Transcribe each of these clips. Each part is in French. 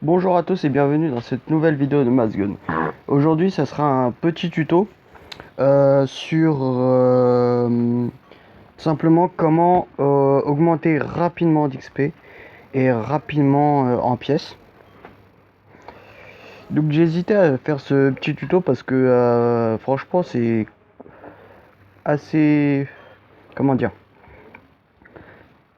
Bonjour à tous et bienvenue dans cette nouvelle vidéo de Mazgun. Aujourd'hui, ça sera un petit tuto sur simplement comment augmenter rapidement d'XP et rapidement en pièces. Donc j'ai hésité à faire ce petit tuto parce que franchement c'est assez... Comment dire?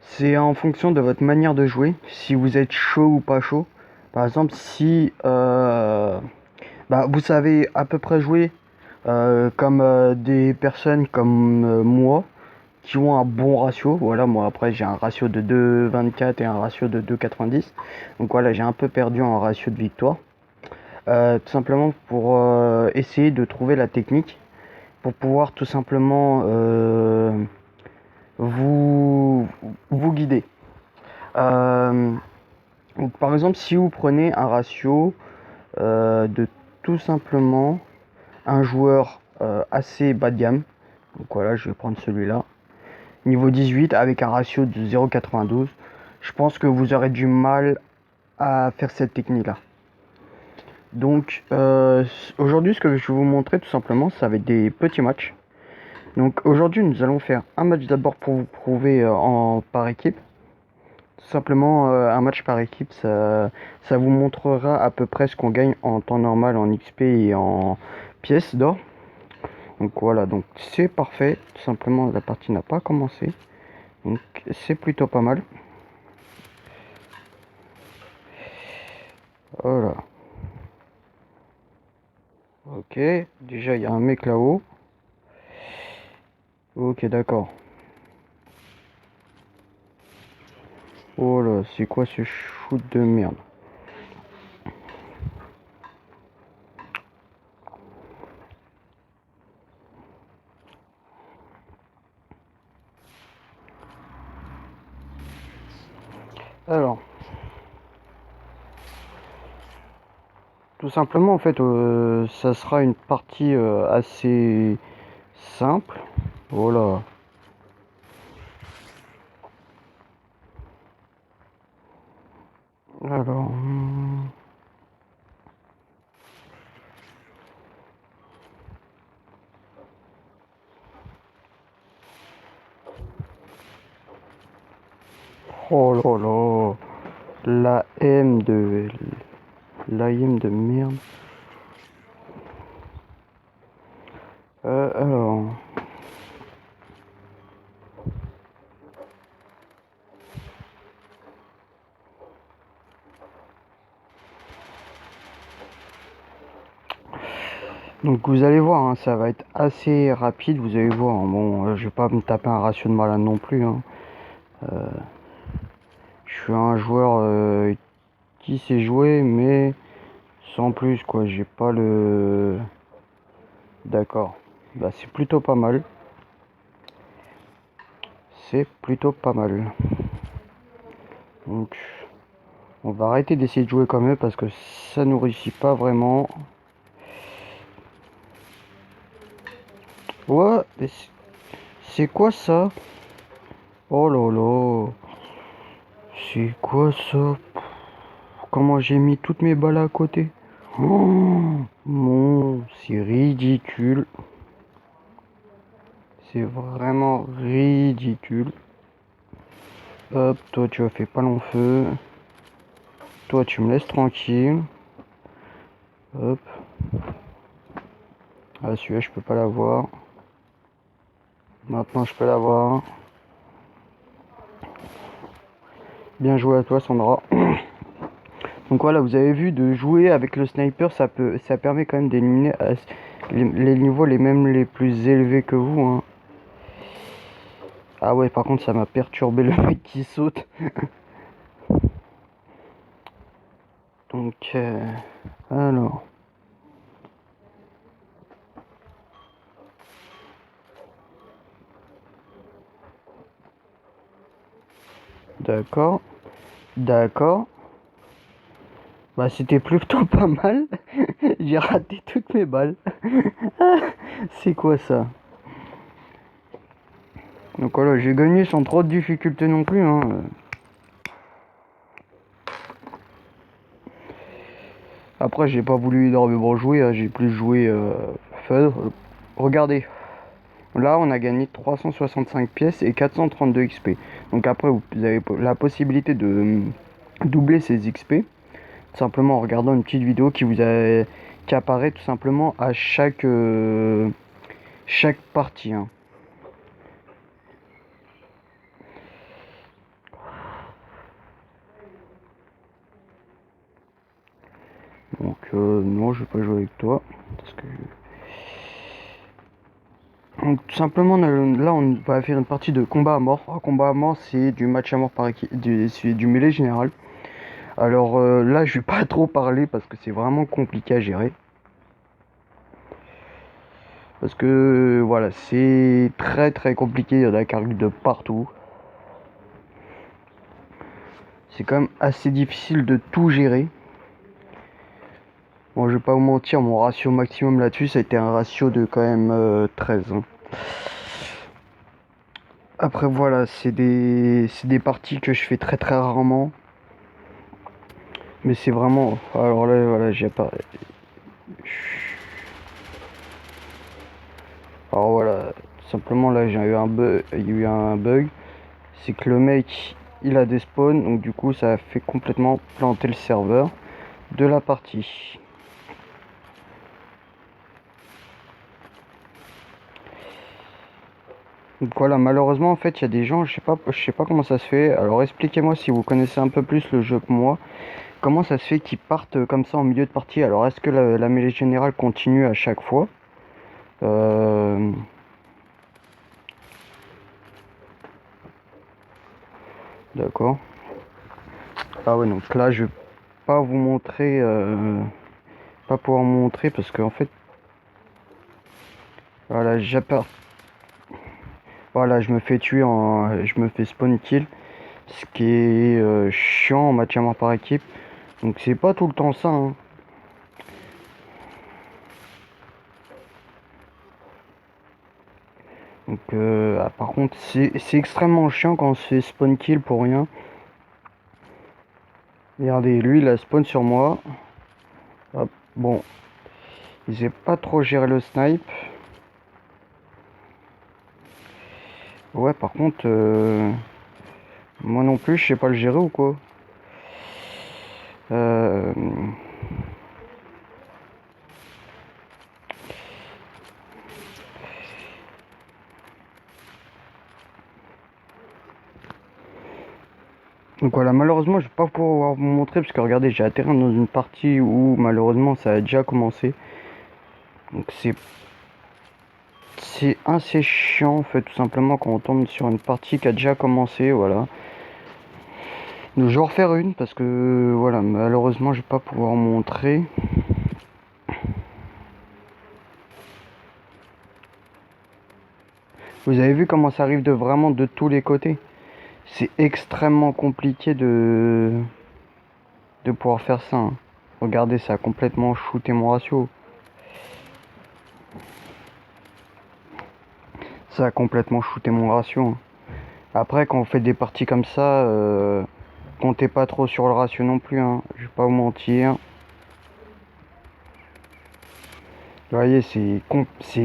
C'est en fonction de votre manière de jouer, si vous êtes chaud ou pas chaud. Par exemple, si vous savez à peu près jouer comme des personnes comme moi qui ont un bon ratio. Voilà, moi après j'ai un ratio de 2,24 et un ratio de 2,90. Donc voilà, j'ai un peu perdu en ratio de victoire. Tout simplement pour essayer de trouver la technique pour pouvoir tout simplement vous, vous guider. Euh, Par exemple, si vous prenez un ratio de tout simplement un joueur assez bas de gamme, donc voilà, je vais prendre celui-là, niveau 18 avec un ratio de 0,92, je pense que vous aurez du mal à faire cette technique là. Donc aujourd'hui, ce que je vais vous montrer tout simplement, ça va être des petits matchs. Donc aujourd'hui, nous allons faire un match d'abord pour vous prouver par équipe. Tout simplement un match par équipe, ça vous montrera à peu près ce qu'on gagne en temps normal en XP et en pièces d'or. Donc voilà, donc c'est parfait. Tout simplement, la partie n'a pas commencé. Donc c'est plutôt pas mal. Voilà. Ok, déjà il y a un mec là-haut. Ok, d'accord. Oh là, c'est quoi ce shoot de merde? Alors, tout simplement en fait, ça sera une partie assez simple. Voilà. Alors, oh là là, la M de l'AM de merde. Alors, donc vous allez voir, hein, ça va être assez rapide. Vous allez voir, hein. Bon, je vais pas me taper un ratio de malade non plus, hein. Je suis un joueur qui sait jouer, mais sans plus, quoi. J'ai pas le... D'accord. Bah, c'est plutôt pas mal. C'est plutôt pas mal. Donc, on va arrêter d'essayer de jouer comme eux parce que ça nous réussit pas vraiment. Ouais, mais c'est quoi ça? Oh là là. C'est quoi ça? Comment j'ai mis toutes mes balles à côté? Oh, non, c'est ridicule. C'est vraiment ridicule. Hop, toi tu as fait pas long feu. Toi tu me laisses tranquille. Hop. Ah celui-là je peux pas l'avoir. Maintenant je peux l'avoir. Bien joué à toi Sandra. Donc voilà, vous avez vu, de jouer avec le sniper, ça permet quand même d'éliminer les niveaux les plus élevés que vous, hein. Ah ouais, par contre ça m'a perturbé le mec qui saute. Donc alors. D'accord. D'accord. Bah c'était plutôt pas mal. J'ai raté toutes mes balles. C'est quoi ça? Donc voilà, j'ai gagné sans trop de difficultés non plus, hein. Après, j'ai pas voulu énormément jouer, hein, j'ai plus joué fun. Regardez, là on a gagné 365 pièces et 432 XP. Donc après, vous avez la possibilité de doubler ces XP, simplement en regardant une petite vidéo qui apparaît tout simplement à chaque partie, hein. Donc non, je vais pas jouer avec toi parce que donc tout simplement là on va faire une partie de combat à mort. Un combat à mort, c'est du match à mort par équipe, c'est du mêlée général. Alors là je vais pas trop parler parce que c'est vraiment compliqué à gérer. Parce que voilà, c'est très compliqué, il y en a qui arrivent de partout. C'est quand même assez difficile de tout gérer. Bon, je vais pas vous mentir, mon ratio maximum là-dessus, ça a été un ratio de quand même 13, hein. Après voilà, c'est des parties que je fais très rarement. Mais c'est vraiment... Alors là, voilà, j'ai pas... Alors voilà, tout simplement là, j'ai eu un bug, il y a eu un bug. C'est que le mec, il a des spawns, donc du coup, ça a fait complètement planter le serveur de la partie. Donc voilà, malheureusement, en fait, il y a des gens, je sais pas comment ça se fait. Alors expliquez-moi si vous connaissez un peu plus le jeu que moi. Comment ça se fait qu'ils partent comme ça en milieu de partie? Alors est-ce que la mêlée générale continue à chaque fois? D'accord. Ah ouais, donc là, je vais pas vous montrer, pas pouvoir vous montrer parce qu'en fait, voilà, voilà, je me fais tuer je me fais spawn kill, ce qui est chiant en match à mort par équipe. Donc c'est pas tout le temps ça, hein. Donc par contre, c'est extrêmement chiant quand on se fait spawn kill pour rien. Regardez, lui, il a spawn sur moi. Hop, bon, il sait pas trop gérer le snipe. Ouais, par contre, moi non plus, je sais pas le gérer ou quoi. Euh... Donc voilà, malheureusement, je vais pas pouvoir vous montrer parce que regardez, j'ai atterri dans une partie où malheureusement ça a déjà commencé. Donc c'est assez chiant en fait, tout simplement quand on tombe sur une partie qui a déjà commencé, voilà. Donc je vais en refaire une parce que voilà, malheureusement, je vais pas pouvoir montrer. Vous avez vu comment ça arrive de vraiment de tous les côtés. C'est extrêmement compliqué de pouvoir faire ça, hein. Regardez, ça a complètement shooté mon ratio. Ça a complètement shooté mon ratio, hein. Après, quand on fait des parties comme ça, comptez pas trop sur le ratio non plus, hein. Je vais pas vous mentir. Vous voyez, c'est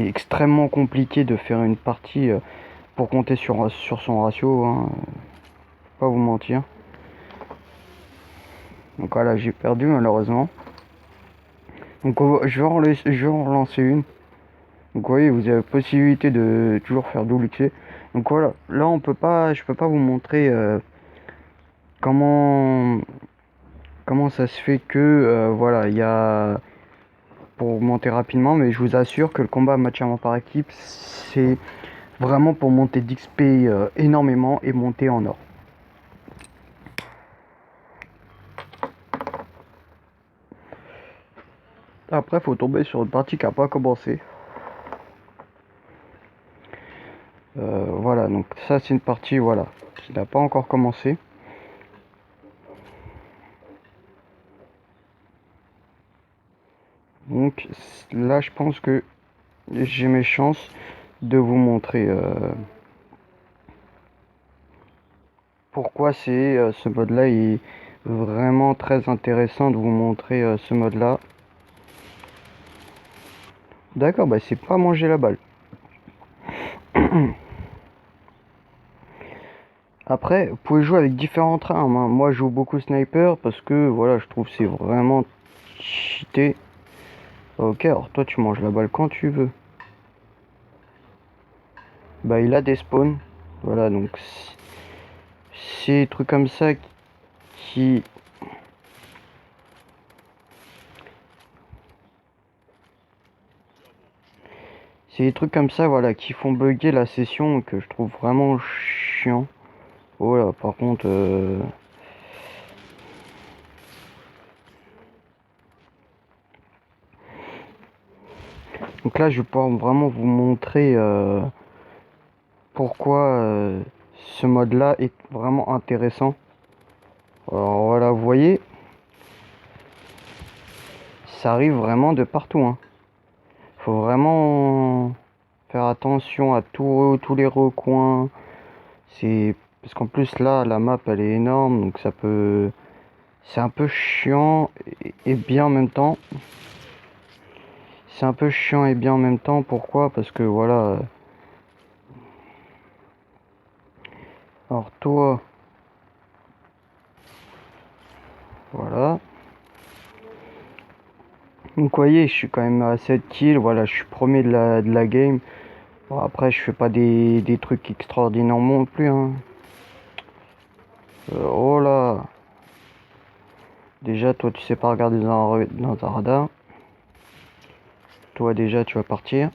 extrêmement compliqué de faire une partie pour compter sur son ratio, hein. Pas vous mentir. Donc voilà, j'ai perdu malheureusement. Donc je vais en relancer une. Donc vous voyez, vous avez la possibilité de toujours faire double XP. Donc voilà, là je peux pas vous montrer comment ça se fait que voilà, il y a pour augmenter rapidement, mais je vous assure que le combat match à mort par équipe, c'est vraiment pour monter d'XP énormément et monter en or. Après, faut tomber sur une partie qui n'a pas commencé. Voilà, donc ça c'est une partie voilà qui n'a pas encore commencé. Donc là, je pense que j'ai mes chances de vous montrer pourquoi ce mode là est vraiment très intéressant de vous montrer ce mode là. D'accord, bah c'est pas manger la balle. Après, vous pouvez jouer avec différentes armes, hein. Moi je joue beaucoup sniper parce que voilà, je trouve c'est vraiment cheaté. Ok, alors toi tu manges la balle quand tu veux. Bah il a des spawns. Voilà, donc c'est des trucs comme ça qui... C'est des trucs comme ça, voilà, qui font bugger la session que je trouve vraiment chiant. Voilà, par contre... Donc là, je vais pouvoir vraiment vous montrer pourquoi ce mode-là est vraiment intéressant. Alors voilà, vous voyez, ça arrive vraiment de partout, hein. Faut vraiment faire attention à tous les recoins. C'est parce qu'en plus là, la map elle est énorme, donc ça peut... C'est un peu chiant et bien en même temps. C'est un peu chiant et bien en même temps. Pourquoi? Parce que voilà. Alors toi, voilà. Donc vous voyez, je suis quand même à 7 kills. Voilà, je suis premier de la game. Bon, après, je fais pas des trucs extraordinaires non plus, hein. Oh là. Déjà, toi, tu sais pas regarder dans un radar. Toi, déjà, tu vas partir.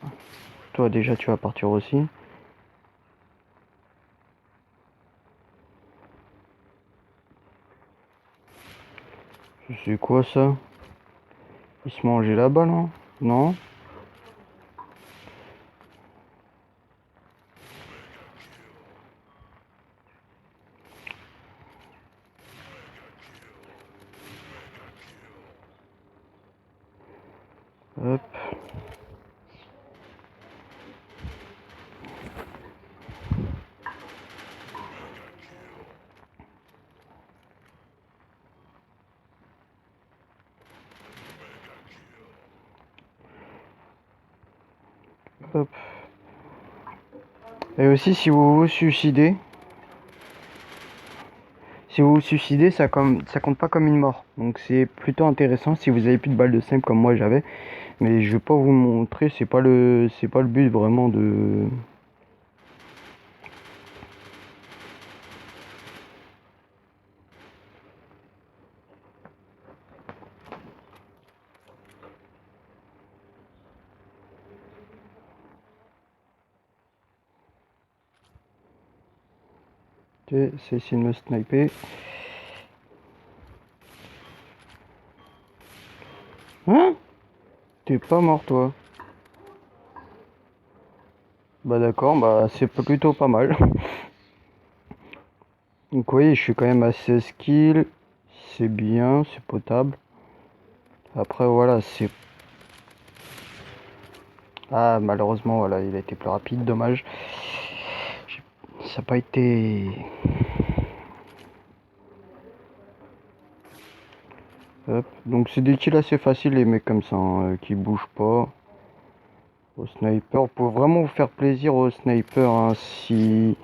Toi, déjà, tu vas partir aussi. C'est quoi ça? Il se mangeait la balle, hein? Non? Hop. Hop. Et aussi, si vous vous suicidez, ça compte pas comme une mort. Donc c'est plutôt intéressant si vous avez plus de balles de simple comme moi j'avais. Mais je vais pas vous le montrer, c'est pas le but vraiment de... C'est essayer de me sniper. Hein? T'es pas mort toi. Bah d'accord, bah c'est plutôt pas mal. Donc vous voyez, je suis quand même à 16 kills. C'est bien, c'est potable. Après voilà, c'est... Ah malheureusement voilà, il a été plus rapide, dommage. Ça n'a pas été... Hop. Donc c'est des kills assez faciles les mecs comme ça, hein, qui bougent pas. Au sniper, pour vraiment vous faire plaisir au sniper, hein, si...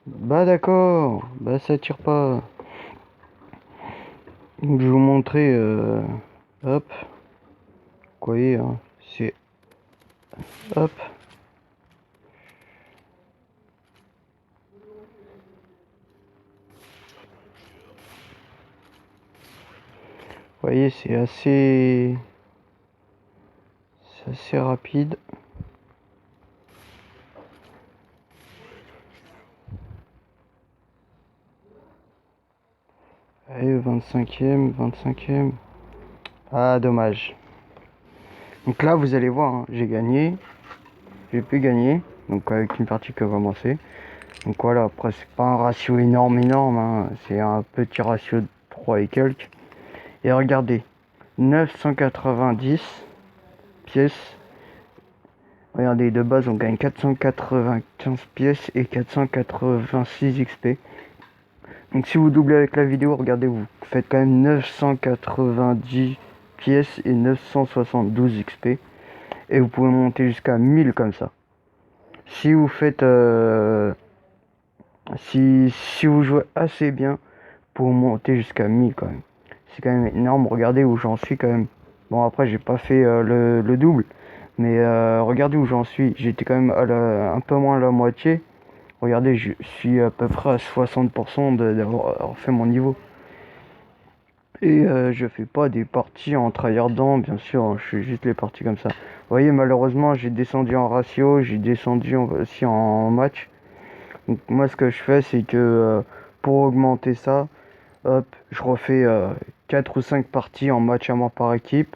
Bah d'accord, bah ça tire pas. Donc je vais vous montrer, hop, vous voyez, hein, c'est... Hop. Vous voyez, c'est assez rapide. Allez, 25e, 25e. Ah, dommage. Donc là, vous allez voir, hein, j'ai gagné. J'ai pu gagner. Donc avec une partie qui a commencé. Donc voilà, après, c'est pas un ratio énorme, hein. C'est un petit ratio de 3 et quelques. Et regardez, 990 pièces. Regardez, de base, on gagne 495 pièces et 486 XP. Donc si vous doublez avec la vidéo, regardez, vous faites quand même 990 pièces et 972 XP. Et vous pouvez monter jusqu'à 1000 comme ça. Si vous faites... si vous jouez assez bien, pour monter jusqu'à 1000 quand même. C'est quand même énorme, regardez où j'en suis quand même. Bon après j'ai pas fait le double, mais regardez où j'en suis. J'étais quand même un peu moins à la moitié. Regardez, je suis à peu près à 60% d'avoir fait mon niveau. Et je fais pas des parties en tryhardant, bien sûr, hein, je fais juste les parties comme ça. Vous voyez, malheureusement, j'ai descendu en ratio, j'ai descendu aussi en match. Donc moi, ce que je fais, c'est que pour augmenter ça, hop, je refais 4 ou 5 parties en match à mort par équipe.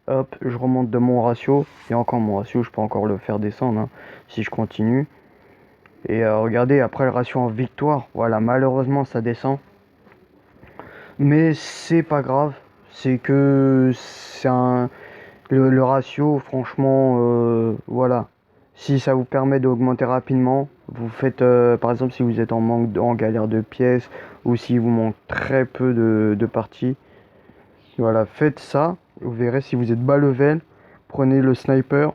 Hop, je remonte de mon ratio. Et encore mon ratio, je peux encore le faire descendre hein, si je continue. Et regardez, après le ratio en victoire, voilà, malheureusement ça descend. Mais c'est pas grave, c'est que c'est le ratio, franchement, voilà. Si ça vous permet d'augmenter rapidement, vous faites, par exemple, si vous êtes en galère de pièces ou si vous manque très peu de parties, voilà, faites ça. Vous verrez si vous êtes bas level, prenez le sniper,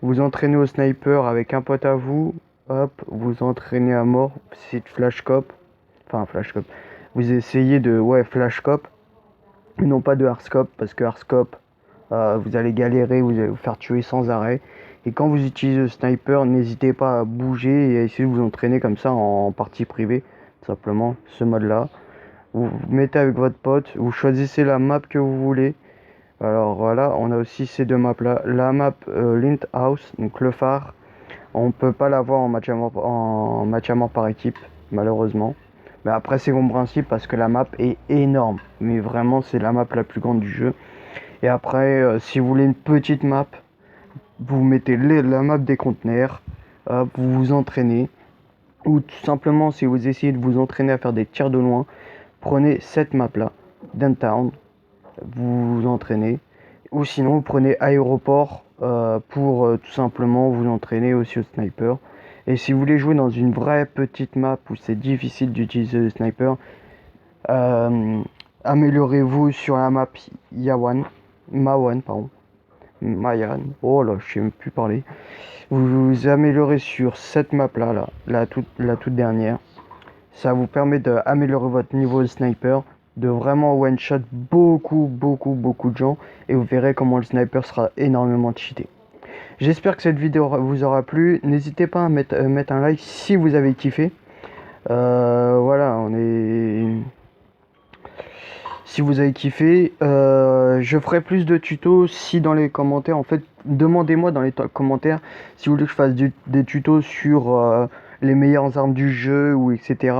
vous entraînez au sniper avec un pote à vous, hop, vous entraînez à mort, c'est flashcop, enfin flashcop. Vous essayez de, ouais, flashcop, et non pas de hardscope, parce que hardscope, vous allez galérer, vous allez vous faire tuer sans arrêt. Et quand vous utilisez le sniper, n'hésitez pas à bouger et à essayer de vous entraîner comme ça en partie privée, tout simplement, ce mode-là. Vous mettez avec votre pote, vous choisissez la map que vous voulez. Alors voilà, on a aussi ces deux maps là. La map Lint House, donc le phare, on peut pas l'avoir en match à mort par équipe, malheureusement. Mais après c'est mon principe parce que la map est énorme. Mais vraiment c'est la map la plus grande du jeu. Et après, si vous voulez une petite map, vous mettez la map des conteneurs, vous vous entraînez. Ou tout simplement si vous essayez de vous entraîner à faire des tirs de loin, prenez cette map là, Downtown, vous vous entraînez. Ou sinon vous prenez aéroport pour tout simplement vous entraîner aussi au sniper. Et si vous voulez jouer dans une vraie petite map où c'est difficile d'utiliser le sniper, améliorez-vous sur la map Mawan, pardon. Mayan, oh là, je sais même plus parler. Vous vous améliorez sur cette map là, la toute dernière. Ça vous permet d'améliorer votre niveau de sniper, de vraiment one shot beaucoup de gens, et vous verrez comment le sniper sera énormément cheaté. J'espère que cette vidéo vous aura plu. N'hésitez pas à mettre un like si vous avez kiffé. Voilà, si vous avez kiffé, je ferai plus de tutos si dans les commentaires, en fait, demandez-moi dans les commentaires si vous voulez que je fasse des tutos sur les meilleures armes du jeu ou etc.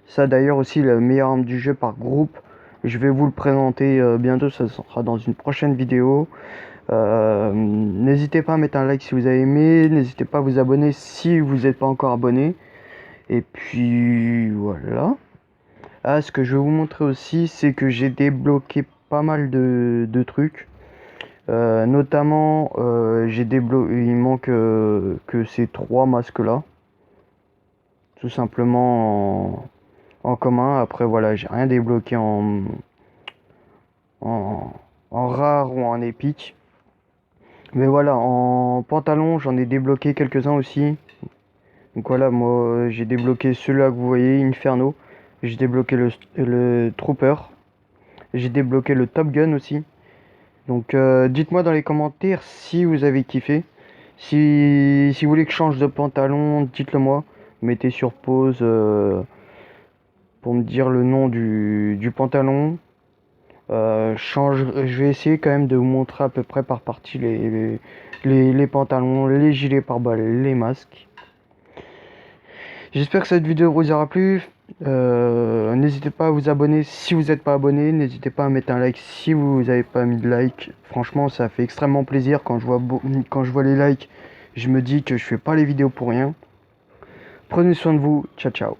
Ça d'ailleurs aussi, la meilleure arme du jeu par groupe, je vais vous le présenter bientôt, ça sera dans une prochaine vidéo. N'hésitez pas à mettre un like si vous avez aimé, n'hésitez pas à vous abonner si vous n'êtes pas encore abonné. Et puis voilà. Ah, ce que je vais vous montrer aussi, c'est que j'ai débloqué pas mal de trucs. Notamment, j'ai débloqué. Il manque que ces 3 masques là. Tout simplement en commun. Après, voilà, j'ai rien débloqué en rare ou en épique. Mais voilà, en pantalon, j'en ai débloqué quelques-uns aussi. Donc voilà, moi j'ai débloqué celui-là que vous voyez, Inferno. J'ai débloqué le Trooper. J'ai débloqué le Top Gun aussi. Donc dites-moi dans les commentaires si vous avez kiffé. Si vous voulez que je change de pantalon, dites-le moi. Mettez sur pause pour me dire le nom du pantalon. Je vais essayer quand même de vous montrer à peu près par partie les pantalons, les gilets pare-balles, les masques. J'espère que cette vidéo vous aura plu. N'hésitez pas à vous abonner si vous n'êtes pas abonné. N'hésitez pas à mettre un like si vous n'avez pas mis de like. Franchement, ça fait extrêmement plaisir quand je vois les likes. Je me dis que je fais pas les vidéos pour rien. Prenez soin de vous. Ciao, ciao.